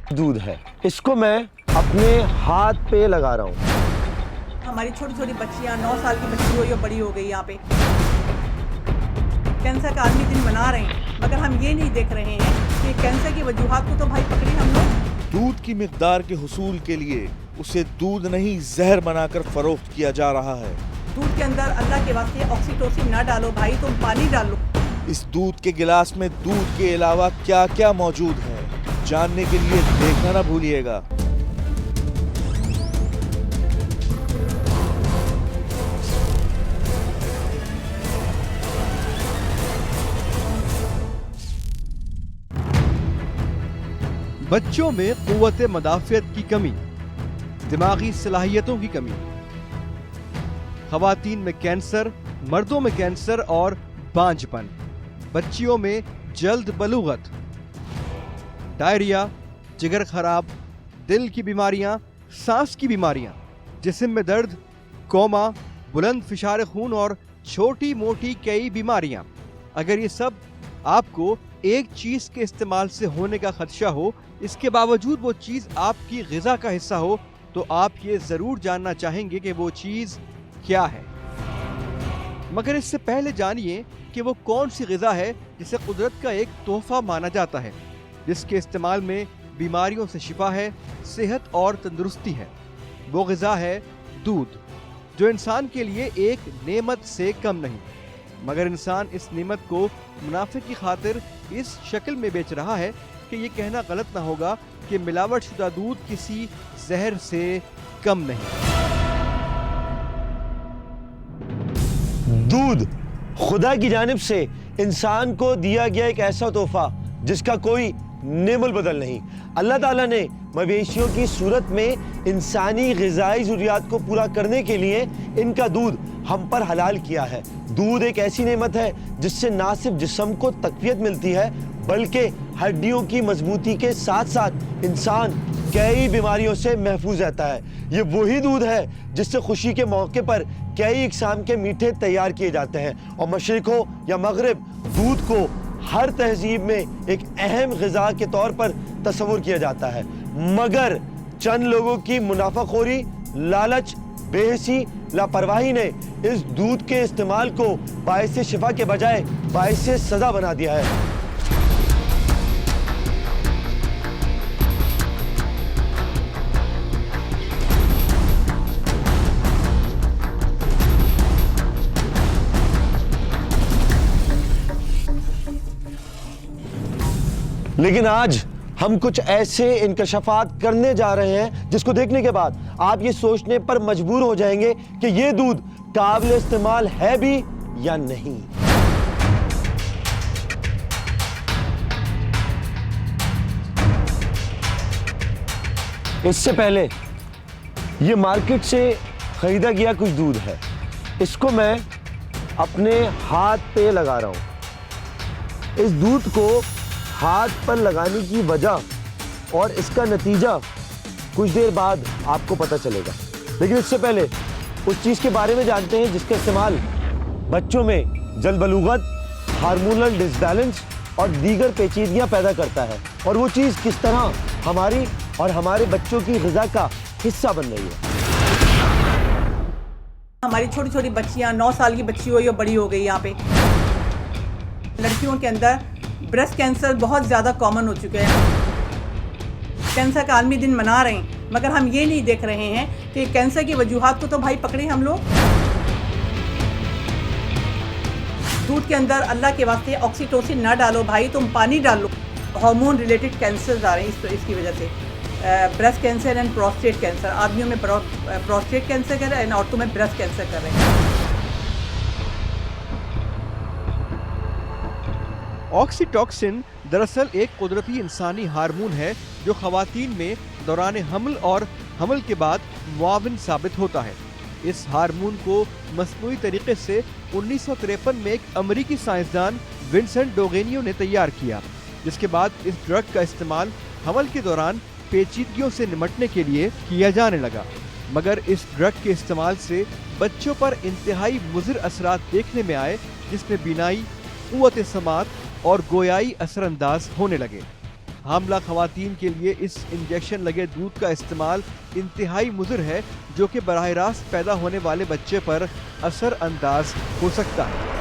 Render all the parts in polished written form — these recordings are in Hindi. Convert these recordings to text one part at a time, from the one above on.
दूध है, इसको मैं अपने हाथ पे लगा रहा हूँ। हमारी छोटी छोटी बच्चियाँ 9 साल की बच्ची हुई और बड़ी हो गई यहाँ पे कैंसर का आदमी दिन मना रहे हैं, मगर हम ये नहीं देख रहे हैं कि कैंसर की वजूहात को तो भाई पकड़ी हम लोग। दूध की मिकदार के हुसूल के लिए उसे दूध नहीं जहर बनाकर फरोख्त किया जा रहा है। दूध के अंदर अल्लाह के वास्ते ऑक्सीटोसिन ना डालो भाई, तुम पानी डालो। इस दूध के गिलास में दूध के अलावा क्या क्या मौजूद है, जानने के लिए देखना ना भूलिएगा। बच्चों में क़ुव्वत मदाफ़ियत की कमी, दिमागी सलाहियतों की कमी, ख़वातीन में कैंसर, मर्दों में कैंसर और बांझपन, बच्चियों में जल्द बलूगत, डायरिया, जिगर खराब, दिल की बीमारियां, सांस की बीमारियां, जिस्म में दर्द, कोमा, बुलंद फिशार खून और छोटी मोटी कई बीमारियां। अगर ये सब आपको एक चीज के इस्तेमाल से होने का खदशा हो, इसके बावजूद वो चीज आपकी ग़िज़ा का हिस्सा हो, तो आप ये जरूर जानना चाहेंगे कि वो चीज क्या है। मगर इससे पहले जानिए कि वो कौन सी ग़िज़ा है जिसे कुदरत का एक तोहफा माना जाता है, जिसके इस्तेमाल में बीमारियों से शिफा है, सेहत और तंदुरुस्ती है। वो ग़िज़ा है दूध, जो इंसान के लिए एक नेमत से कम नहीं, मगर इंसान इस नेमत को मुनाफे की खातिर इस शक्ल में बेच रहा है कि ये कहना गलत ना होगा कि मिलावट शुदा दूध किसी जहर से कम नहीं। दूध खुदा की जानिब से इंसान को दिया गया एक ऐसा तोहफा जिसका कोई नेमुल बदल नहीं। अल्लाह ताला ने मवेशियों की सूरत में इंसानी ग़िज़ाई ज़रूरियात को पूरा करने के लिए इनका दूध हम पर हलाल किया है। दूध एक ऐसी नेमत है जिससे ना सिर्फ जिस्म को तक़वियत मिलती है, बल्कि हड्डियों की मजबूती के साथ साथ इंसान कई बीमारियों से महफूज रहता है। ये वही दूध है जिससे खुशी के मौके पर कई इक़साम के मीठे तैयार किए जाते हैं, और मशरिक़ हो या मगरिब, दूध को हर तहजीब में एक अहम ग़िज़ा के तौर पर तस्वुर किया जाता है। मगर चंद लोगों की मुनाफाखोरी, लालच, बेहिसी, लापरवाही ने इस दूध के इस्तेमाल को बाइसे शिफा के बजाय बाइसे सजा बना दिया है। लेकिन आज हम कुछ ऐसे इंकशाफात करने जा रहे हैं जिसको देखने के बाद आप ये सोचने पर मजबूर हो जाएंगे कि ये दूध काबिल इस्तेमाल है भी या नहीं। इससे पहले ये मार्केट से खरीदा गया कुछ दूध है, इसको मैं अपने हाथ पे लगा रहा हूं। इस दूध को हाथ पर लगाने की वजह और इसका नतीजा कुछ देर बाद आपको पता चलेगा। लेकिन इससे पहले उस चीज़ के बारे में जानते हैं जिसका इस्तेमाल बच्चों में जल्द बलूगत, हार्मोनल डिसबैलेंस और दीगर पेचीदगियां पैदा करता है, और वो चीज़ किस तरह हमारी और हमारे बच्चों की ग़िज़ा का हिस्सा बन रही है। हमारी छोटी छोटी बच्चियाँ 9 साल की बच्ची हुई और बड़ी हो गई यहाँ पे। लड़कियों के अंदर ब्रेस्ट कैंसर बहुत ज़्यादा कॉमन हो चुके हैं। कैंसर का आलमी दिन मना रहे हैं, मगर हम ये नहीं देख रहे हैं कि कैंसर की वजूहात को तो भाई पकड़े हम लोग। दूध के अंदर अल्लाह के वास्ते ऑक्सीटोसिन ना डालो भाई, तुम पानी डालो। हार्मोन रिलेटेड कैंसर आ रहे हैं इसकी वजह से। Breast cancer and prostate cancer, आदमियों में प्रोस्टेट कैंसर कर रहे हैं, औरतों में ब्रेस्ट कैंसर कर रहे हैं। ऑक्सीटोसिन दरअसल एक कुदरती इंसानी हार्मोन है जो ख़वातीन में दौरान हमल और हमल के बाद मुआविन साबित होता है। इस हार्मोन को मसनूई तरीके से 1953 में एक अमेरिकी साइंसदान विंसेंट डोगेनियो ने तैयार किया, जिसके बाद इस ड्रग का इस्तेमाल हमल के दौरान पेचीदगियों से निपटने के लिए किया जाने लगा। मगर इस ड्रग के इस्तेमाल से बच्चों पर इंतहाई मुज़िर असरात देखने में आए, जिसमें बीनाई, क़ुव्वत समात और गोयाई असरअंदाज होने लगे। हामला खवातीन के लिए इस इंजेक्शन लगे दूध का इस्तेमाल इंतहाई मुज़िर है, जो कि बराह रास्त पैदा होने वाले बच्चे पर असर अंदाज हो सकता है।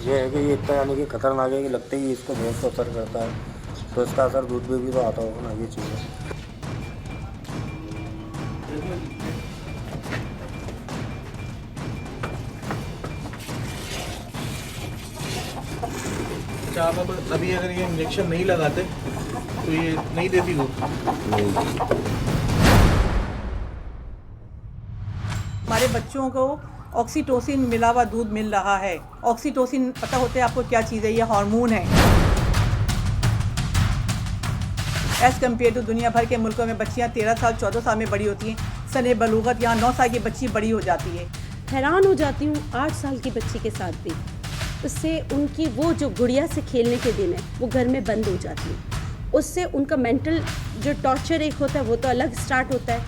ये है कि ये इतना यानी कि खतरनाक है कि लगते ही इसको भैंस को असर करता है, तो इसका असर दूध पे भी तो आता होगा ना, ये चीज़ है। अच्छा, आप अभी अगर ये इंजेक्शन नहीं लगाते तो ये नहीं देती दूध? हमारे बच्चों को ऑक्सीटोसिन मिला हुआ दूध मिल रहा है। ऑक्सीटोसिन पता होता है आपको क्या चीज़ है? ये हार्मोन है। एज़ कम्पेयर टू दुनिया भर के मुल्कों में बच्चियां 13 साल 14 साल में बड़ी होती हैं। सने बलूगत यहाँ 9 साल की बच्ची बड़ी हो जाती है। हैरान हो जाती हूँ 8 साल की बच्ची के साथ भी, उससे उनकी वो जो गुड़िया से खेलने के दिन है वो घर में बंद हो जाती है। उससे उनका मेंटल जो टॉर्चर एक होता है वो तो अलग स्टार्ट होता है।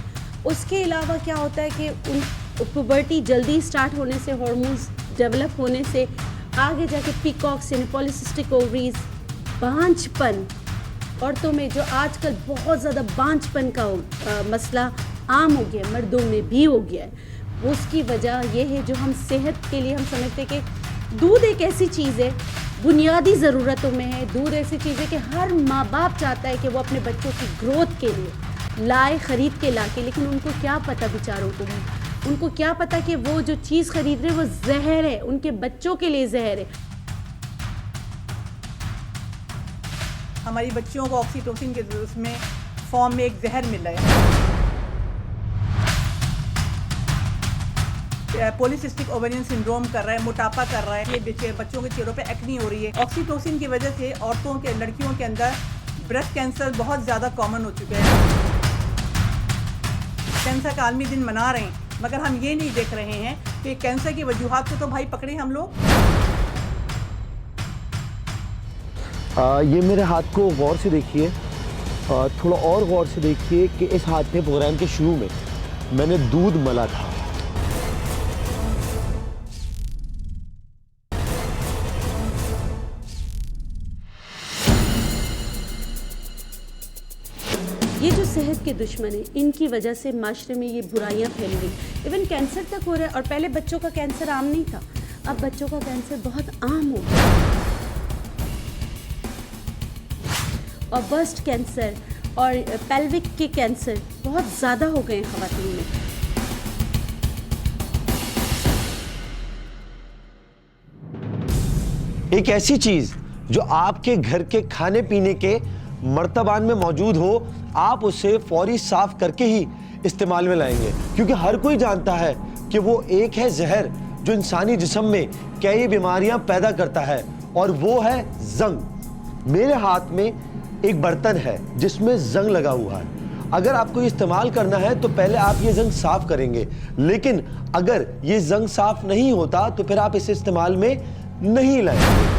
उसके अलावा क्या होता है कि उन पुबर्टी जल्दी स्टार्ट होने से, हार्मोन्स डेवलप होने से आगे जाके पीकॉक्स यानी पॉलीसिस्टिक ओवरीज, बांझपन औरतों में जो आजकल बहुत ज़्यादा बांझपन का मसला आम हो गया, मर्दों में भी हो गया है। उसकी वजह ये है जो हम सेहत के लिए हम समझते हैं कि दूध एक ऐसी चीज़ है, बुनियादी ज़रूरतों में है। दूध ऐसी चीज़ है कि हर माँ बाप चाहता है कि वो अपने बच्चों की ग्रोथ के लिए लाए, ख़रीद के ला के, लेकिन उनको क्या पता बेचारों को, उनको क्या पता कि वो जो चीज़ खरीद रहे वो जहर है, उनके बच्चों के लिए जहर है। हमारी बच्चियों को ऑक्सीटोसिन के उसमें फॉर्म में एक जहर मिल रहा है। पॉलीसिस्टिक ओवेरियन सिंड्रोम कर रहा है, मोटापा कर रहा है, ये बच्चों के चेहरों पे एक्नी हो रही है। ऑक्सीटोसिन की वजह से औरतों के, लड़कियों के अंदर ब्रेस्ट कैंसर बहुत ज़्यादा कॉमन हो चुके हैं। कैंसर का आलमी दिन मना रहे हैं, मगर हम ये नहीं देख रहे हैं कि कैंसर की वजूहात को तो भाई पकड़े हम लोग। ये मेरे हाथ को गौर से देखिए, थोड़ा और गौर से देखिए कि इस हाथ में प्रोग्राम के शुरू में मैंने दूध मला था। ये जो सेहत के दुश्मन है, इनकी वजह से माशरे में ये बुराइयां फैल गई, इवन कैंसर तक हो रहा है। और पहले बच्चों का कैंसर आम नहीं था, अब बच्चों का कैंसर बहुत आम हो गया। और ब्रेस्ट कैंसर और पेल्विक के कैंसर बहुत ज़्यादा हो गए हैं ख़वातीन में। एक ऐसी चीज जो आपके घर के खाने पीने के मर्तबान में मौजूद हो, आप उसे फौरी साफ करके ही इस्तेमाल में लाएंगे, क्योंकि हर कोई जानता है कि वो एक है जहर जो इंसानी जिस्म में कई बीमारियां पैदा करता है, और वो है जंग। मेरे हाथ में एक बर्तन है जिसमें जंग लगा हुआ है। अगर आपको ये इस्तेमाल करना है तो पहले आप ये जंग साफ करेंगे, लेकिन अगर ये जंग साफ नहीं होता तो फिर आप इसे इस्तेमाल में नहीं लाएंगे।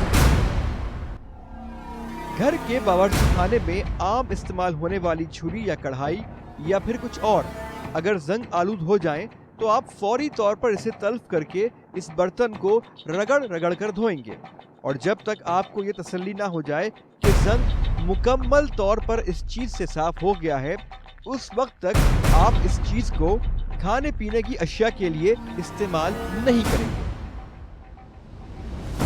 घर के बावर्ची खाने में आम इस्तेमाल होने वाली छुरी या कढ़ाई या फिर कुछ और अगर जंग आलूद हो जाएं, तो आप फौरी तौर पर इसे तल्फ करके इस बर्तन को रगड़ रगड़ कर धोएंगे। और जब तक आपको ये तसल्ली ना हो जाए कि जंग मुकम्मल तौर पर इस चीज से साफ हो गया है, उस वक्त तक आप इस चीज को खाने पीने की अशिया के लिए इस्तेमाल नहीं करेंगे।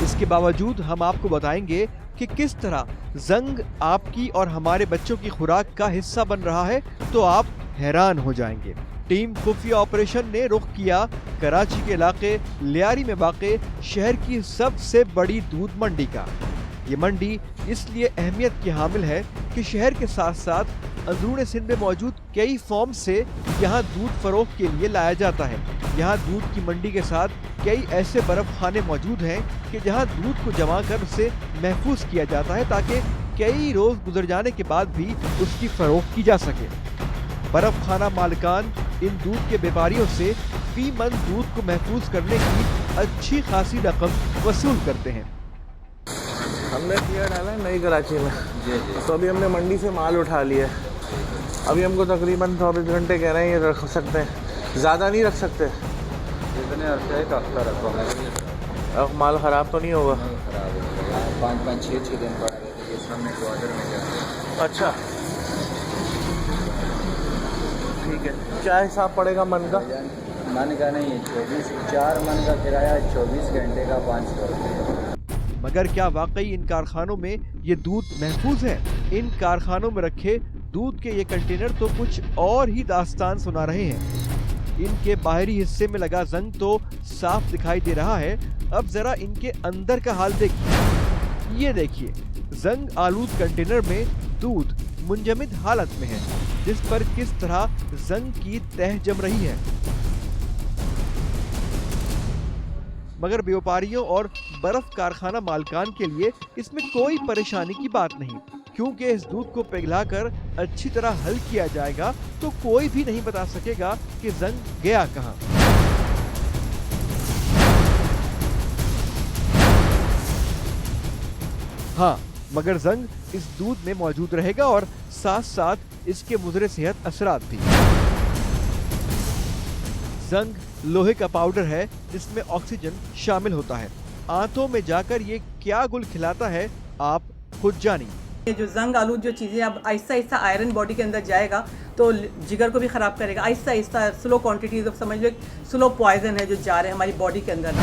इसके बावजूद हम आपको बताएंगे कि किस तरह जंग आपकी और हमारे बच्चों की खुराक का हिस्सा बन रहा है, तो आप हैरान हो जाएंगे। टीम खुफिया ऑपरेशन ने रुख किया कराची के इलाके लियारी में वाक़े शहर की सबसे बड़ी दूध मंडी का। ये मंडी इसलिए अहमियत की हामिल है कि शहर के साथ साथ अंदरूनी सिंध में मौजूद कई फॉर्म से यहाँ दूध फरोख्त के लिए लाया जाता है। यहाँ दूध की मंडी के साथ कई ऐसे बर्फ खाने मौजूद हैं कि जहाँ दूध को जमा कर उसे महफूज किया जाता है, ताकि कई रोज गुजर जाने के बाद भी उसकी फरोख्त की जा सके। बर्फ खाना मालिकान इन दूध के व्यापारियों से फी मन दूध को महफूज करने की अच्छी खासी रकम वसूल करते हैं। हम हमने किया डाला है नई कराची में तो अभी हमने मंडी से माल उठा लिया है। अभी हमको तकरीबन 24 घंटे कह रहे हैं ये रख सकते हैं, ज़्यादा नहीं रख सकते। जितने अर्से का हफ्ता रखो अब माल ख़राब तो नहीं होगा? खराब हो गया 5-6 दिन पड़ा रहे थे, ये सामने क्वार्टर में जाते। अच्छा ठीक है, क्या हिसाब पड़ेगा मन का? मन का नहीं है 4 मन का किराया, 24 घंटे का 500 रुपये। मगर क्या वाकई इन कारखानों में ये दूध महफूज है? इन कारखानों में रखे दूध के ये कंटेनर तो कुछ और ही दास्तान सुना रहे हैं। इनके बाहरी हिस्से में लगा जंग तो साफ दिखाई दे रहा है, अब जरा इनके अंदर का हाल देखिए। ये देखिए, जंग आलूद कंटेनर में दूध मुंजमद हालत में है, जिस पर किस तरह जंग की तह जम रही है। मगर व्यापारियों और बर्फ कारखाना मालकान के लिए इसमें कोई परेशानी की बात नहीं, क्योंकि इस दूध को पिघलाकर अच्छी तरह हल किया जाएगा तो कोई भी नहीं बता सकेगा कि जंग गया कहां। हाँ, मगर जंग इस दूध में मौजूद रहेगा और साथ साथ इसके मुज़रे सेहत असरात भी। जंग लोहे का पाउडर है जिसमें ऑक्सीजन शामिल होता है। आंतों में जाकर ये क्या गुल खिलाता है आप खुद जानिए। ये जो जंग आलूद जो चीज़ें अब आहिस्ता आहिस्ता आयरन बॉडी के अंदर जाएगा तो जिगर को भी ख़राब करेगा। आहिस्ता आहिस्ता स्लो क्वांटिटी तो समझ लो स्लो पॉइजन है जो जा रहे हैं हमारी बॉडी के अंदर ना,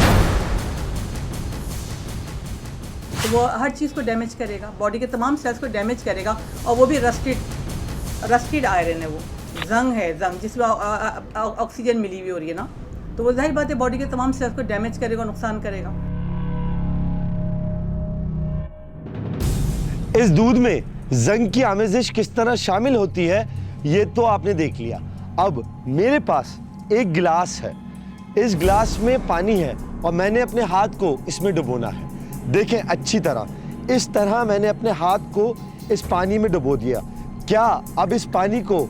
तो वो हर चीज़ को डैमेज करेगा, बॉडी के तमाम सेल्स को डैमेज करेगा। और वो भी रस्टेड आयरन है, वो जंग है, जंग जिसमें ऑक्सीजन मिली हुई हो रही है ना, तो वो जाहिर बात है बॉडी के तमाम सेल्स को डैमेज करेगा, नुकसान करेगा। इस दूध में जंग की आमेजिश किस तरह शामिल होती है ये तो आपने देख लिया। अब मेरे पास एक गिलास है, इस गिलास में पानी है और मैंने अपने हाथ को इसमें डुबोना है। देखें अच्छी तरह, इस तरह मैंने अपने हाथ को इस पानी में डुबो दिया। क्या अब इस पानी को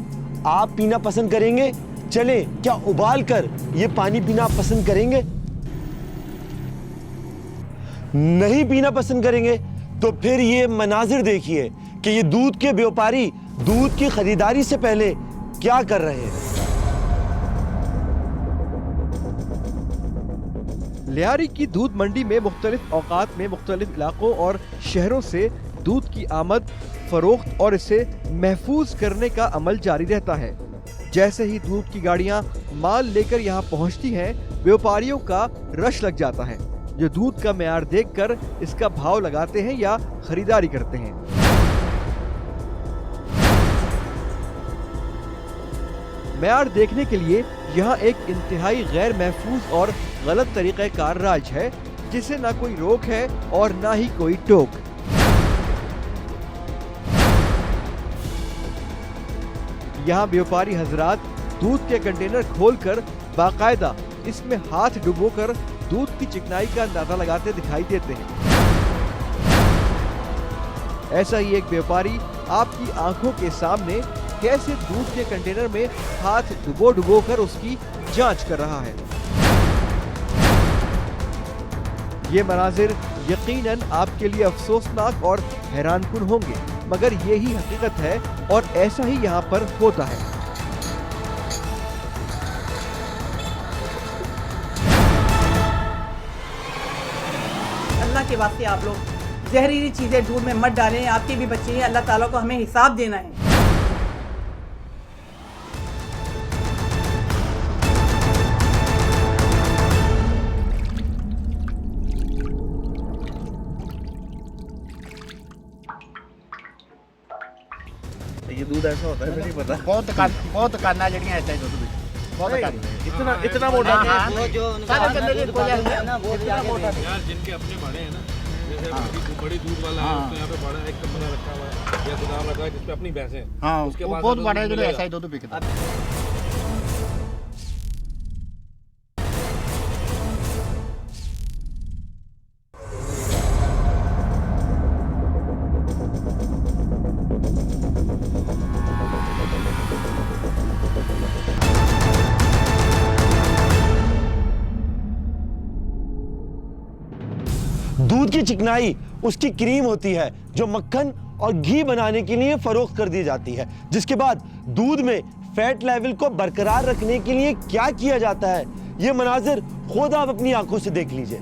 आप पीना पसंद करेंगे? चलें, क्या उबाल कर ये पानी पीना आप पसंद करेंगे? नहीं पीना पसंद करेंगे तो फिर ये मनाजिर देखिए कि ये दूध के व्यापारी दूध की खरीदारी से पहले क्या कर रहे हैं। लियारी की दूध मंडी में मुख्तलिफ औकात में मुख्तलिफ इलाकों और शहरों से दूध की आमद, फरोख्त और इसे महफूज करने का अमल जारी रहता है। जैसे ही दूध की गाड़ियां माल लेकर यहां पहुंचती हैं, व्यापारियों का रश लग जाता है, जो दूध का मेयार देखकर इसका भाव लगाते हैं या खरीदारी करते हैं। मेयार देखने के लिए यहाँ एक इंतहाई गैर महफूज और गलत तरीक़ेकार राज है, जिसे ना कोई रोक है और ना ही कोई टोक। यहाँ व्यापारी हजरात दूध के कंटेनर खोलकर बाकायदा इसमें हाथ डुबोकर दूध की चिकनाई का अंदाजा लगाते दिखाई देते हैं। ऐसा ही एक व्यापारी आपकी आंखों के सामने कैसे दूध के कंटेनर में हाथ डुबो कर उसकी जांच कर रहा है। ये मनाजिर यकीनन आपके लिए अफसोसनाक और हैरानकुन होंगे, मगर यही हकीकत है और ऐसा ही यहाँ पर होता है। अल्लाह के वास्ते आप लोग जहरीली चीज़ें दूध में मत डालें, आपके भी बच्चे हैं, अल्लाह ताला को हमें हिसाब देना है। ये दूध ऐसा होता है, नहीं पता। बहुत दुकाना जड़ियां ऐसा ही दूध भी बहुत दुकान इतना मोटा वो जो सारे बंदे के कोई है ना वो भी आगे यार जिनके अपने बड़े हैं ना, जैसे बड़ी दूध वाला है, उसके यहाँ पे बड़ा एक कमरा रखा हुआ है या गोदाम रखा है जिसपे अपनी भैंसें हैं। हाँ, उसके वो पास बहुत बड़े जो ऐसा ही दूध बिकता है। दूध की चिकनाई उसकी क्रीम होती है जो मक्खन और घी बनाने के लिए फरोख्त कर दी जाती है। जिसके बाद दूध में फैट लेवल को बरकरार रखने के लिए क्या किया जाता है, ये मनाजिर खुद आप अपनी आंखों से देख लीजिए।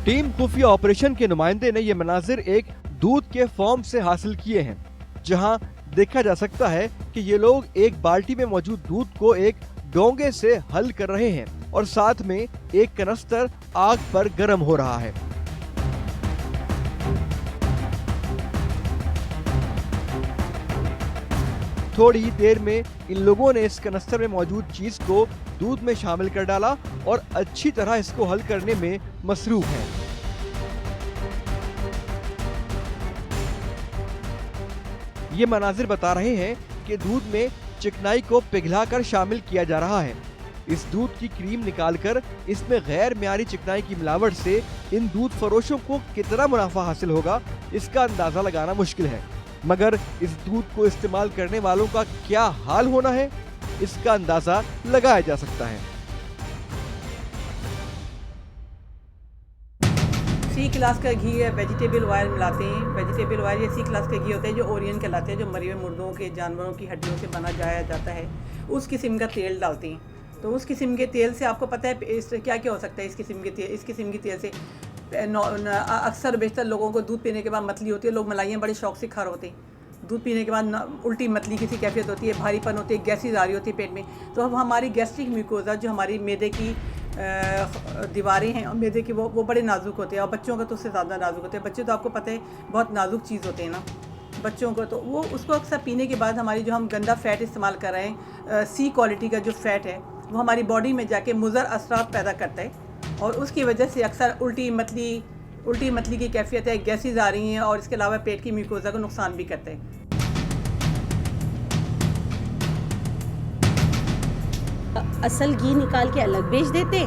टीम खुफिया ऑपरेशन के नुमाइंदे ने ये मनाजिर एक दूध के फॉर्म से हासिल किए हैं, जहां देखा जा सकता है कि ये लोग एक बाल्टी में मौजूद दूध को एक डोंगे से हल कर रहे हैं और साथ में एक कनस्तर आग पर गर्म हो रहा है। थोड़ी ही देर में इन लोगों ने इस कनस्तर में मौजूद चीज को दूध में शामिल कर डाला और अच्छी तरह इसको हल करने में मसरूफ हैं। ये मनाजिर बता रहे हैं कि दूध में चिकनाई को पिघलाकर शामिल किया जा रहा है। इस दूध की क्रीम निकालकर इसमें गैर मियारी चिकनाई की मिलावट से इन दूध फरोशों को कितना मुनाफा हासिल होगा, इसका अंदाजा लगाना मुश्किल है। मगर इस दूध को इस्तेमाल करने वालों का क्या हाल होना है, इसका अंदाजा लगाया जा सकता है। सी क्लास का घी है, वेजिटेबल ऑयल मिलाते हैं। वेजिटेबल ऑयल ये सी क्लास का घी होता है जो ओरियन कहलाते हैं, जो मरे हुए मुर्दों के जानवरों की हड्डियों से बना जाया जाता है। उस किस्म का तेल डालते हैं। तो उस किस्म के तेल से आपको पता है इस क्या क्या हो सकता है। इस किस्म के तेल से अक्सर बेशतर लोगों को दूध पीने के बाद मतली होती है। लोग मलाइयाँ बड़े शौक से खा होते हैं। दूध पीने के बाद उल्टी मतली किसी कैफियत होती है, भारीपन होती है, गैसेज आ रही होती है पेट में। तो अब हमारी गैस्ट्रिक म्यूकोजा जो हमारी मैदे की दीवारें हैं और मैदे के वो बड़े नाजुक होते हैं और बच्चों का तो उससे ज़्यादा नाजुक होते हैं। बच्चे तो आपको पता है बहुत नाजुक चीज़ होते हैं ना बच्चों को, तो वो उसको अक्सर पीने के बाद हमारी जो हम गंदा फ़ैट इस्तेमाल कर रहे हैं, सी क्वालिटी का जो फ़ैट है वो हमारी बॉडी में जाके मुज़र असरात पैदा करता है और उसकी वजह से अक्सर उल्टी मतली की कैफियत है, गैसेज आ रही हैं और इसके अलावा पेट की म्यूकोजा को नुकसान भी करता है। असल घी निकाल के अलग बेच देते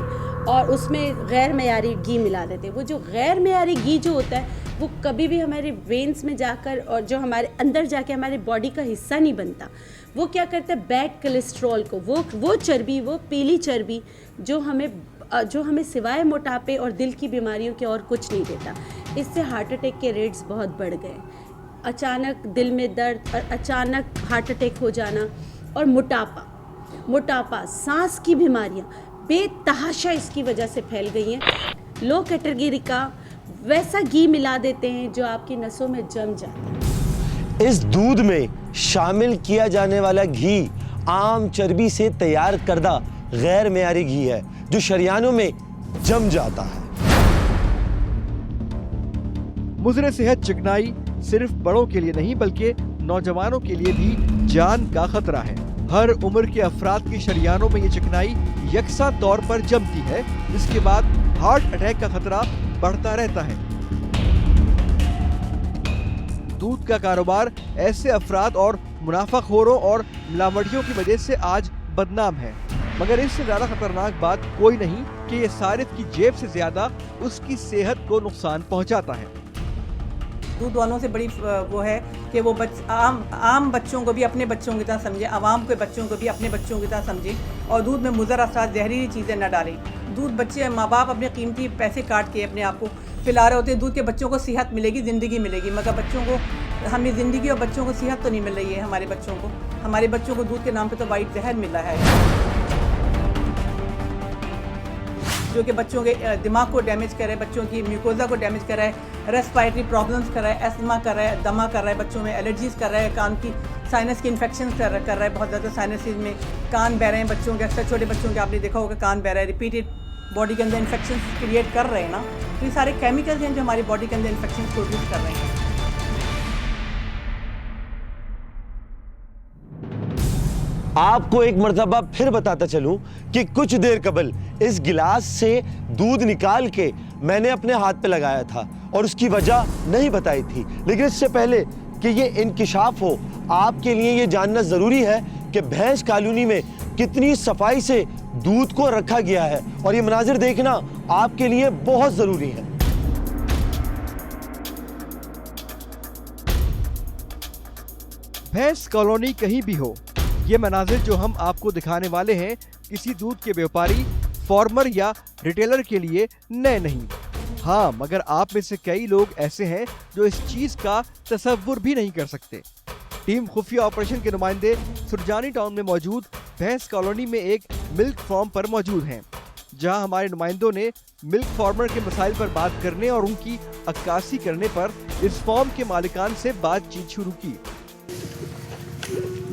और उसमें गैर मयारी घी मिला देते। वो जो गैर मयारी घी जो होता है वो कभी भी हमारे वेन्स में जाकर और जो हमारे अंदर जाके हमारे बॉडी का हिस्सा नहीं बनता। वो क्या करता है, बैड कोलेस्ट्रॉल को, वो चर्बी, वो पीली चर्बी जो हमें सिवाय मोटापे और दिल की बीमारियों के और कुछ नहीं देता। इससे हार्ट अटैक के रेट्स बहुत बढ़ गए। अचानक दिल में दर्द और अचानक हार्ट अटैक हो जाना और मोटापा, सांस की बीमारियां बेतहाशा इसकी वजह से फैल गई हैं। लो कैटेगरी का वैसा घी मिला देते हैं जो आपकी नसों में जम जाता है। इस दूध में शामिल किया जाने वाला घी आम चर्बी से तैयार करदा गैर मियारी घी है जो शरियानों में जम जाता है। मुज़र सेहत चिकनाई सिर्फ बड़ों के लिए नहीं बल्कि नौजवानों के लिए भी जान का खतरा है। हर उम्र के अफराद की शरियानों में ये चिकनाई यकसा तौर पर जमती है, जिसके बाद हार्ट अटैक का खतरा बढ़ता रहता है। दूध का कारोबार ऐसे अफराद और मुनाफाखोरों और मिलावटियों की वजह से आज बदनाम है, मगर इससे ज्यादा खतरनाक बात कोई नहीं कि ये सारिफ की जेब से ज्यादा उसकी सेहत को नुकसान पहुंचाता है। दूध वालों से बड़ी वो है कि वो आम बच्चों को भी अपने बच्चों की तरह समझें, आवाम के बच्चों को भी अपने बच्चों की तरह समझें और दूध में मुज़र असरात जहरीली चीज़ें न डालें। दूध बच्चे माँ बाप अपने कीमती पैसे काट के अपने आप को पिला रहे होते हैं। दूध के बच्चों को सेहत मिलेगी, ज़िंदगी मिलेगी, मगर बच्चों को हमें ज़िंदगी और बच्चों को सेहत तो नहीं मिल रही है। हमारे बच्चों को दूध के नाम पर तो वाइट जहर मिला है जो कि बच्चों के दिमाग को डैमेज कर रहा है, बच्चों की म्यूकोजा को डैमेज कर रहा है, रेस्पिरेटरी प्रॉब्लम्स कर रहा है, एस्थमा कर रहा है, दमा कर रहा है, बच्चों में एलर्जीज कर रहा है, कान की साइनस की इन्फेक्शन कर रहा है, बहुत ज़्यादा साइनसिस में कान बह रहे हैं बच्चों के। अक्सर छोटे बच्चों के आपने देखा होगा कान बह रहा है, रिपीटेड बॉडी के अंदर इन्फेक्शन क्रिएट कर रहे हैं ना। तो ये सारे केमिकल्स हैं जो हमारी बॉडी के अंदर इन्फेक्शन प्रोड्यूस कर रहे हैं। आपको एक मर्तबा फिर बताता चलूं कि कुछ देर कबल इस गिलास से दूध निकाल के मैंने अपने हाथ पे लगाया था और उसकी वजह नहीं बताई थी। लेकिन इससे पहले कि ये इंकिशाफ हो, आपके लिए ये जानना जरूरी है कि भैंस कॉलोनी में कितनी सफाई से दूध को रखा गया है और ये मनाजिर देखना आपके लिए बहुत जरूरी है। भैंस कॉलोनी कहीं भी हो, ये मनाजिर जो हम आपको दिखाने वाले हैं किसी दूध के व्यापारी, फार्मर या रिटेलर के लिए नए नहीं। हाँ, मगर आप में से कई लोग ऐसे हैं जो इस चीज का तसव्वुर भी नहीं कर सकते। टीम खुफिया ऑपरेशन के नुमाइंदे सुरजानी टाउन में मौजूद भैंस कॉलोनी में एक मिल्क फार्म पर मौजूद हैं, जहां हमारे नुमाइंदों ने मिल्क फार्मर के मसाइल पर बात करने और उनकी अक्कासी करने पर इस फार्म के मालिकान से बातचीत शुरू की।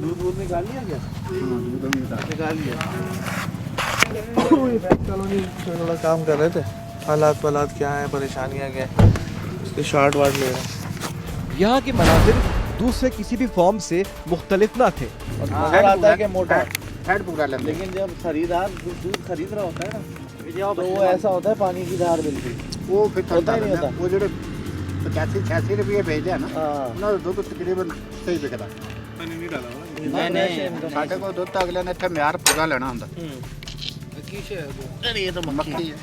दूध निकाल लिया क्या? निकाल लिया। कॉलोनी में थोड़ा काम कर रहे थे, हालात वालात क्या है, परेशानियाँ क्या है, इसके शार्ट वार्ट ले रहे हैं। यहाँ के मनाजिर दूसरे किसी भी फॉर्म से मुख्तलिफ ना थे। नजर आता है कि मोटा है, हेड पूरा लेते लेकिन जब खरीदार दूध खरीद रहा होता है ना, तो वो ऐसा होता है पानी की धार बिल्कुल, वो फिर होता ही नहीं होता। वो जो 85-86 रुपये भेजे है ना, ना दूध तकरीबन सही बिकता। नहीं साढ़े को दूध तो अगले ने थे म्यार पूरा लेना होता। अरे ये तो मक्खी है।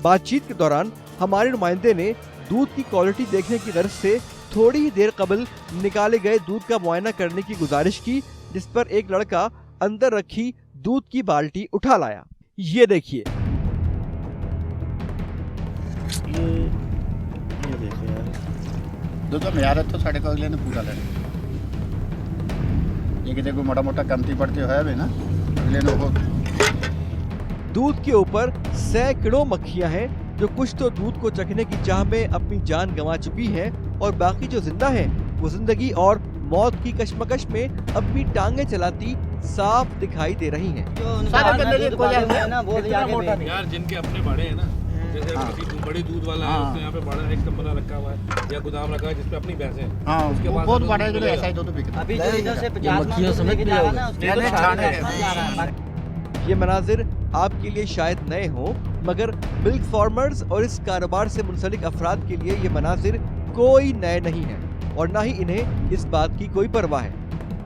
बातचीत के दौरान हमारे नुमाइंदे ने दूध की क्वालिटी देखने की गर्ज से थोड़ी ही देर कबल निकाले गए दूध का मुआयना करने की गुजारिश की, जिस पर एक लड़का अंदर रखी दूध की बाल्टी उठा लाया। ये देखिए, ये देखिए यार, दूध तो म्यार है तो साढ़े को अगले ने पूरा लेना। ये कि देखो मोटा मोटा कमती पड़ती है भी ना, अगले ने वो दूध के ऊपर सैकड़ों मक्खियां हैं जो कुछ तो दूध को चखने की चाह में अपनी जान गंवा चुकी हैं और बाकी जो जिंदा हैं वो जिंदगी और मौत की कश्मकश में अपनी टांगे चलाती साफ दिखाई दे रही हैं। सारे बंदे को है ना, वो यार जिनके अपने बड़े हैं ना, जैसे किसी बड़ी दूध वाला है, उसने यहाँ पे बड़ा एक कमरा रखा हुआ है या गोदाम रखा है जिसपे अपनी भैंसें हैं। हाँ, उसके वो पास बहुत दूध बड़ा है जो मिलेगा। ऐसा ही दूध बिकता। अभी जो इधर से 50 मन दूध जा रहा है ना, उसके ये मनाजिर आपके लिए शायद नए हों, मगर मिल्क फार्मर्स और इस कारोबार से मुंसलिक अफराद के लिए ये मनाजिर कोई नए नहीं है और ना ही इन्हें इस बात की कोई परवाह है।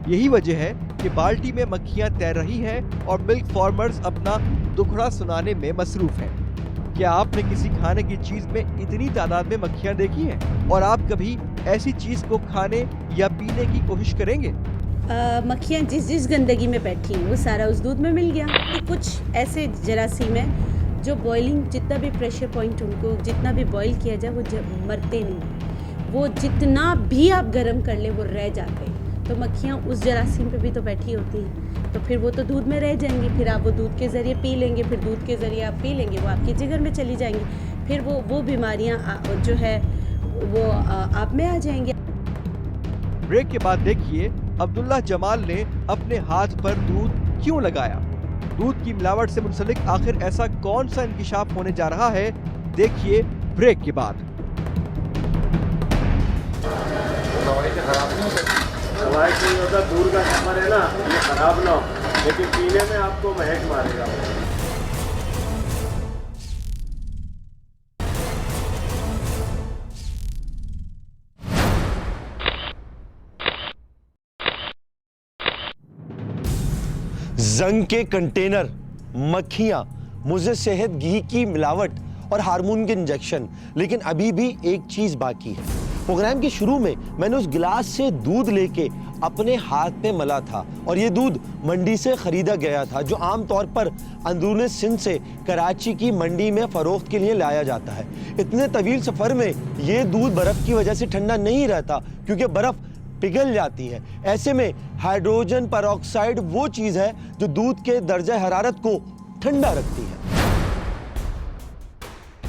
यही वजह है कि बाल्टी में मक्खियां तैर रही हैं और मिल्क फार्मर्स अपना दुखड़ा सुनाने में मसरूफ हैं। क्या आपने किसी खाने की चीज में इतनी तादाद में मक्खियां देखी हैं? और आप कभी ऐसी चीज को खाने या पीने की कोशिश करेंगे? मक्खियाँ जिस गंदगी में बैठी हैं वो सारा उस दूध में मिल गया। कि कुछ ऐसे जरासीम हैं जो बॉइलिंग, जितना भी प्रेशर पॉइंट उनको जितना भी बॉईल किया जाए वो मरते नहीं, वो जितना भी आप गर्म कर ले वो रह जाते हैं। तो मक्खियाँ उस जरासीम पे भी तो बैठी होती हैं, तो फिर वो तो दूध में रह जाएंगी, फिर आप वो दूध के ज़रिए पी लेंगे, फिर दूध के ज़रिए आप पी लेंगे, वो आपके जिगर में चली जाएंगी, फिर वो बीमारियाँ जो है वो आप में आ जाएंगी। ब्रेक के बाद देखिए अब्दुल्ला जमाल ने अपने हाथ पर दूध क्यों लगाया। दूध की मिलावट से मुंसलिक आखिर ऐसा कौन सा इंकिशाफ होने जा रहा है, देखिए ब्रेक के बाद। दवाई नहीं होता, दूर का सफर है ना, ये खराब ना हो, लेकिन पीने में आपको महक मारेगा। जंग के कंटेनर, मक्खियां, मुझे सेहत घी की मिलावट और हार्मोन के इंजेक्शन, लेकिन अभी भी एक चीज बाकी है। प्रोग्राम के शुरू में मैंने उस गिलास से दूध लेके अपने हाथ पे मला था और ये दूध मंडी से खरीदा गया था, जो आमतौर पर अंदरून सिंध से कराची की मंडी में फरोख्त के लिए लाया जाता है। इतने तवील सफर में ये दूध बर्फ की वजह से ठंडा नहीं रहता, क्योंकि बर्फ पिघल जाती है। ऐसे में हाइड्रोजन पेरोक्साइड वो चीज है जो दूध के दर्जा हरारत को ठंडा रखती है।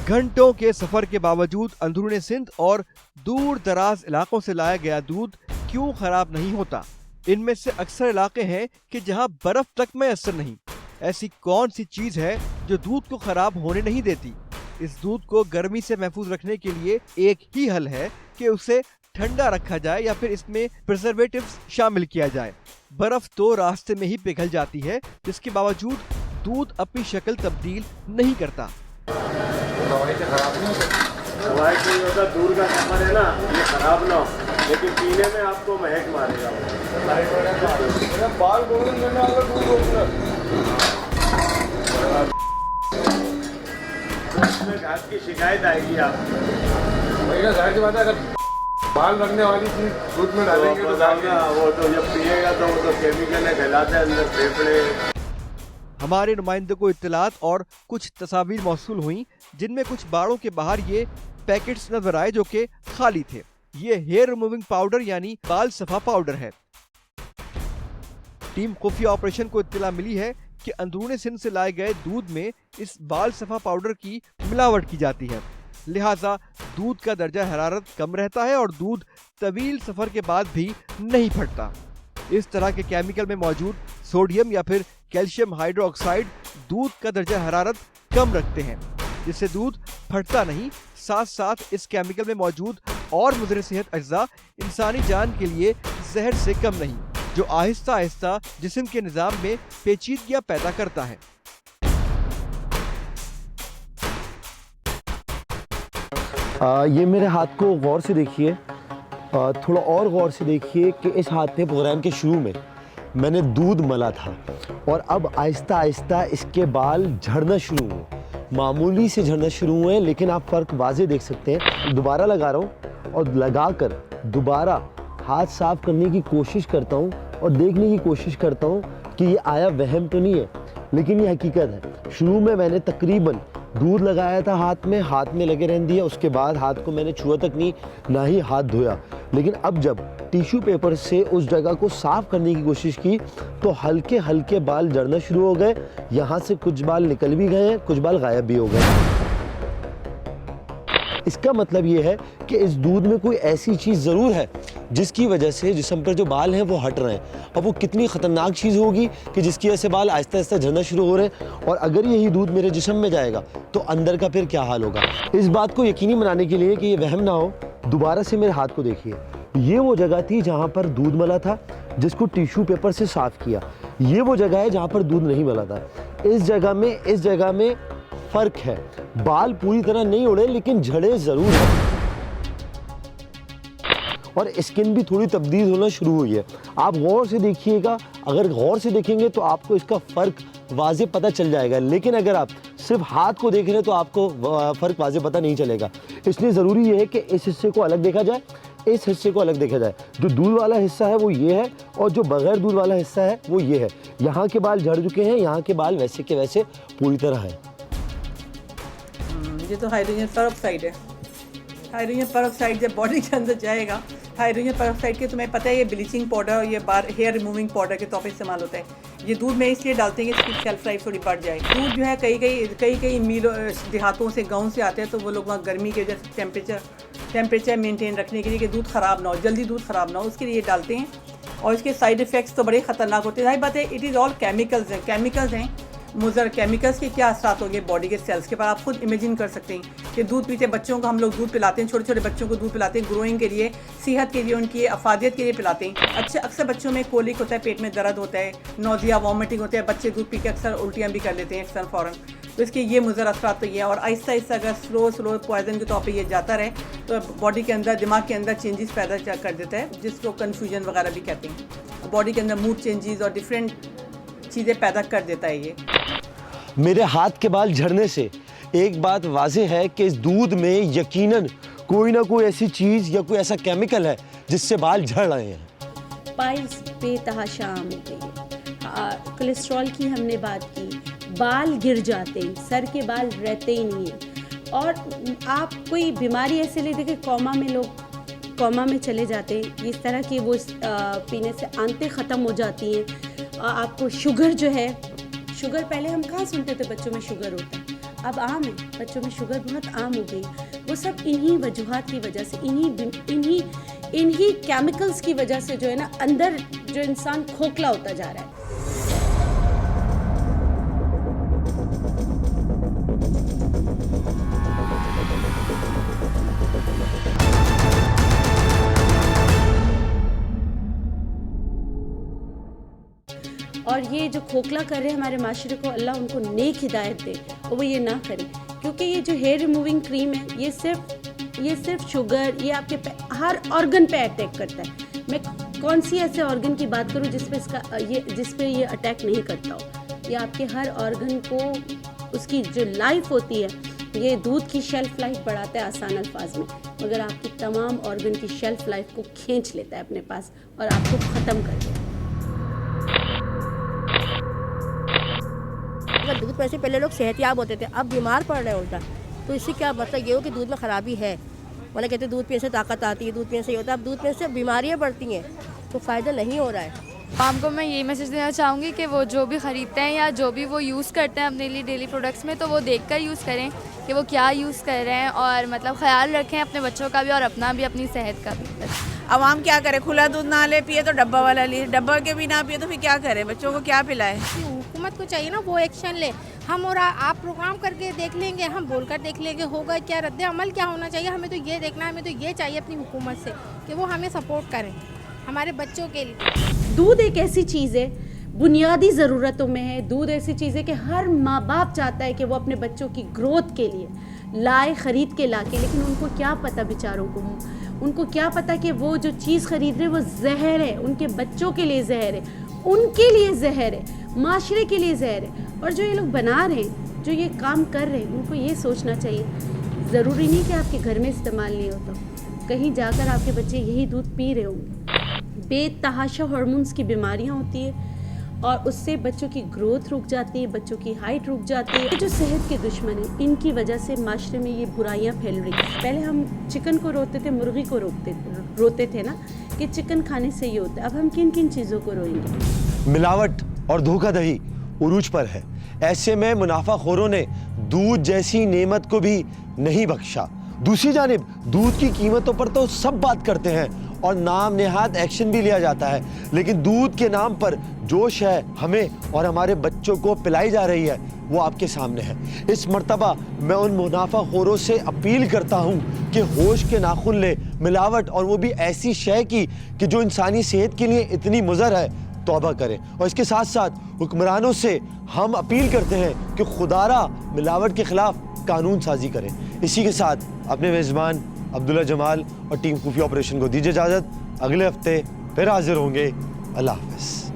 घंटों के सफर के बावजूद अंदरून सिंध और दूर दराज इलाकों से लाया गया दूध क्यों खराब नहीं होता? इनमें से अक्सर इलाके हैं कि जहां बर्फ तक मैसर नहीं। ऐसी कौन सी चीज है जो दूध को खराब होने नहीं देती? इस दूध को गर्मी से महफूज रखने के लिए एक ही हल है कि उसे ठंडा रखा जाए या फिर इसमें प्रिजर्वेटिव्स शामिल किया जाए। बर्फ तो रास्ते में ही पिघल जाती है, जिसके बावजूद दूध अपनी शक्ल तब्दील नहीं करता। दवाई नहीं होता, दूर का सफर है ना, ये खराब ना हो, लेकिन पीने में आपको महक मारेगा। बाल इसमें घास की शिकायत आएगी आपको। जाहिर सी बात है, अगर बाल रखने वाली चीज दूध में डालेंगे तो वो तो जब पिएगा तो वो तो केमिकल है, गलाते हैं अंदर फेफड़े। हमारे नुमाइंदे को इत्तलात और कुछ तस्वीर मौसूल हुई जिनमें कुछ बाड़ों के बाहर ये पैकेट्स नजर आए जो कि खाली थे। ये हेयर रिमूविंग पाउडर यानी बाल सफा पाउडर है। टीम खुफिया ऑपरेशन को इत्तला मिली है कि अंदरूनी सिंध से लाए गए दूध में इस बाल सफा पाउडर की मिलावट की जाती है, लिहाजा दूध का दर्जा हरारत कम रहता है और दूध तवील सफर के बाद भी नहीं फटता। इस तरह के केमिकल में मौजूद सोडियम या फिर कैल्शियम हाइड्रोक्साइड दूध का दर्जा हरारत कम रखते हैं, जिससे दूध फटता नहीं। साथ साथ इस केमिकल में मौजूद और मुज़र सेहत अज्जा इंसानी जान के लिए जहर से कम नहीं, जो आहिस्ता आहिस्ता जिस्म के निज़ाम में पेचीदगियां पैदा करता है। ये मेरे हाथ को गौर से देखिए, थोड़ा और गौर से देखिए कि इस हाथ पे प्रोग्राम के शुरू में मैंने दूध मला था और अब आहिस्ता आहिस्ता इसके बाल झड़ना शुरू हुए, मामूली से झड़ना शुरू हुए, लेकिन आप फ़र्क वाज़े देख सकते हैं। दोबारा लगा रहा हूँ और लगाकर दोबारा हाथ साफ करने की कोशिश करता हूँ और देखने की कोशिश करता हूँ कि ये आया वहम तो नहीं है, लेकिन ये हकीकत है। शुरू में मैंने तकरीबन दूध लगाया था हाथ में लगे रहने दिया, उसके बाद हाथ को मैंने छुआ तक नहीं, ना ही हाथ धोया। लेकिन अब जब टिश्यू पेपर से उस जगह को साफ करने की कोशिश की तो हल्के हल्के बाल जड़ना शुरू हो गए। यहाँ से कुछ बाल निकल भी गए हैं, कुछ बाल गायब भी हो गए। इसका मतलब ये है कि इस दूध में कोई ऐसी चीज़ ज़रूर है जिसकी वजह से जिस्म पर जो बाल हैं वो हट रहे हैं। अब वो कितनी ख़तरनाक चीज़ होगी कि जिसकी वजह से बाल आहिस्ता आहिस्ता झड़ना शुरू हो रहे हैं, और अगर यही दूध मेरे जिस्म में जाएगा तो अंदर का फिर क्या हाल होगा। इस बात को यकीनी बनाने के लिए कि ये वहम ना हो, दोबारा से मेरे हाथ को देखिए। ये वो जगह थी जहाँ पर दूध मला था, जिसको टिश्यू पेपर से साफ़ किया। ये वो जगह है जहाँ पर दूध नहीं मला था। इस जगह में फ़र्क है। बाल पूरी तरह नहीं उड़े, लेकिन झड़े ज़रूर हैं और स्किन भी थोड़ी तब्दील होना शुरू हुई है। आप गौर से देखिएगा, अगर गौर से देखेंगे तो आपको इसका फ़र्क वाज़े पता चल जाएगा, लेकिन अगर आप सिर्फ हाथ को देख रहे हैं तो आपको फ़र्क वाज़े पता नहीं चलेगा। इसलिए ज़रूरी ये है कि इस हिस्से को अलग देखा जाए, इस हिस्से को अलग देखा जाए। जो दूध वाला हिस्सा है वो ये है और जो बगैर दूध वाला हिस्सा है वो ये है। यहाँ के बाल झड़ चुके हैं, यहाँ के बाल वैसे के वैसे पूरी तरह हैं। ये तो हाइड्रोजन पेरोक्साइड है। हाइड्रोजन पेरोक्साइड जब बॉडी के अंदर जाएगा, हाइड्रोजन पेरोक्साइड के तुम्हें पता है ये ब्लीचिंग पाउडर और ये हेयर रिमूविंग पाउडर के तौर पर इस्तेमाल होता है। ये दूध में इसलिए डालते हैं कि इसकी शेल्फ लाइफ थोड़ी बढ़ जाए। दूध जो है कई मीलों देहातों से, गाँव से आते हैं, तो वो लोग वहाँ गर्मी के वजह से टेम्परेचर मेंटेन रखने के लिए कि दूध ख़राब ना हो, जल्दी दूध ख़राब ना हो, उसके लिए ये डालते हैं। और इसके साइड इफ़ेक्ट्स तो बड़े ख़तरनाक होते हैं। जाहिर बात है, इट इज़ ऑल केमिकल्स हैं। मुज़र केमिकल्स के क्या असरात होंगे बॉडी के सेल्स के पर आप खुद इमेजिन कर सकते हैं कि दूध पीते बच्चों को हम लोग दूध पिलाते हैं, छोटे छोटे बच्चों को दूध पिलाते हैं, ग्रोइंग के लिए, सेहत के लिए, उनकी अफादियत के लिए पिलाते हैं। अक्सर बच्चों में कोलिक होता है, पेट में दर्द होता है, नोजिया वॉमिटिंग होता है, बच्चे दूध पी के अक्सर उल्टियाँ भी कर लेते हैं अक्सर फ़ौरन। तो इसके ये मुज़र असरात तो ये है। और आहिस्ता आहिस्ता अगर स्लो पॉइजन के तौर पर ये जाता रहे तो बॉडी के अंदर, दिमाग के अंदर चेंजेस पैदा कर देता है, जिसको कन्फ्यूजन वगैरह भी कहते हैं। बॉडी के अंदर मूड चेंजेस और डिफरेंट चीज़ें पैदा कर देता है ये। मेरे हाथ के बाल झड़ने से एक बात वाज़े है कि इस दूध में यकीनन कोई ना कोई ऐसी चीज़ या कोई ऐसा केमिकल है जिससे बाल झड़ रहे हैं। पाइल्स बेतहाशा आम हो गई है। कोलेस्ट्रॉल की हमने बात की, बाल गिर जाते हैं, सर के बाल रहते ही नहीं हैं। और आप कोई बीमारी ऐसे ले देखिए, लोग कोमा में चले जाते हैं, इस तरह की वो पीने से आंतें ख़त्म हो जाती हैं। आपको शुगर जो है, शुगर पहले हम कहाँ सुनते थे बच्चों में शुगर होता है, अब आम है, बच्चों में शुगर बहुत आम हो गई। वो सब इन्हीं वजूहात की वजह से, इन्हीं केमिकल्स की वजह से जो है ना, अंदर जो इंसान खोखला होता जा रहा है। और ये जो खोखला कर रहे हैं हमारे माशरे को, अल्लाह उनको नेक हिदायत दे और वो ये ना करें। क्योंकि ये जो हेयर रिमूविंग क्रीम है, ये सिर्फ शुगर, ये आपके हर ऑर्गन पे अटैक करता है। मैं कौन सी ऐसे ऑर्गन की बात करूं जिस पे ये अटैक नहीं करता हो। ये आपके हर ऑर्गन को, उसकी जो लाइफ होती है, ये दूध की शेल्फ लाइफ बढ़ाता है आसान अल्फाज में। मगर आपकी तमाम ऑर्गन की शेल्फ लाइफ को खींच लेता है अपने पास और आपको ख़त्म कर देता है। दूध में से पहले लोग सेहतयाब होते थे, अब बीमार पड़ रहे हैं उल्टा। तो इससे क्या मतलब ये हो कि दूध में ख़राबी है। मैंने कहते दूध पीने से ताकत आती है, दूध पीने से ये होता है। अब दूध पीने से बीमारियाँ बढ़ती हैं, तो फ़ायदा नहीं हो रहा है। आम को मैं यही मैसेज देना चाहूँगी कि वो जो भी ख़रीदते हैं या जो भी वो यूज़ करते हैं अपने लिए डेली प्रोडक्ट्स में, तो वो देखकर यूज़ करें कि वो क्या यूज़ कर रहे हैं और मतलब ख़्याल रखें अपने बच्चों का भी और अपना भी, अपनी सेहत का भी। आवाम क्या करे, खुला दूध ना ले पिए तो डब्बा वाला ले, डब्बा के भी ना पिए तो फिर क्या करे, बच्चों को क्या पिलाए। हुकूमत को चाहिए ना वो एक्शन ले। हम और आप प्रोग्राम करके देख लेंगे, हम बोलकर देख लेंगे, होगा क्या, रद्द अमल क्या होना चाहिए। हमें तो ये देखना है, हमें तो ये चाहिए अपनी हुकूमत से कि वो हमें सपोर्ट करें हमारे बच्चों के लिए। दूध एक ऐसी चीज़ है, बुनियादी ज़रूरतों में है। दूध ऐसी चीज़ है कि हर माँ बाप चाहता है कि वो अपने बच्चों की ग्रोथ के लिए लाए, ख़रीद के ला के, लेकिन उनको क्या पता बेचारों को, उनको क्या पता कि वो जो चीज़ ख़रीद रहे वो जहर है, उनके बच्चों के लिए जहर है, उनके लिए जहर है, माशरे के लिए जहर है। और जो ये लोग बना रहे हैं, जो ये काम कर रहे हैं, उनको ये सोचना चाहिए ज़रूरी नहीं कि आपके घर में इस्तेमाल नहीं होता, कहीं जाकर आपके बच्चे यही दूध पी रहे होंगे। बेतहाशा हार्मोन्स की बीमारियां होती है और उससे बच्चों की ग्रोथ रुक जाती है, बच्चों की हाइट रुक जाती है। जो सेहत के दुश्मन हैं, इनकी वजह से माशरे में ये बुराइयां फैल रही हैं। पहले हम चिकन को रोकते थे, मुर्गी को रोते थे ना कि चिकन खाने से ये होता है। अब हम किन किन चीज़ों को रोएंगे? मिलावट और धोखाधड़ी उरूज पर है। ऐसे में मुनाफाखोरों ने दूध जैसी नेमत को भी नहीं बख्शा। दूसरी जानिब दूध की कीमतों पर तो सब बात करते हैं और नाम नेहाद एक्शन भी लिया जाता है, लेकिन दूध के नाम पर जोश है हमें और हमारे बच्चों को पिलाई जा रही है, वो आपके सामने है। इस मर्तबा मैं उन मुनाफाखोरों से अपील करता हूँ कि होश के नाखुन ले, मिलावट और वो भी ऐसी शय की कि जो इंसानी सेहत के लिए इतनी मुज़र है, तौबा करें। और इसके साथ साथ हुक्मरानों से हम अपील करते हैं कि खुदारा मिलावट के खिलाफ कानून साजी करें। इसी के साथ अपने मेज़बान अब्दुल्ला जमाल और टीम खुफिया ऑपरेशन को दीजिए इजाज़त। अगले हफ्ते फिर हाजिर होंगे। अल्लाह हाफ़िज़।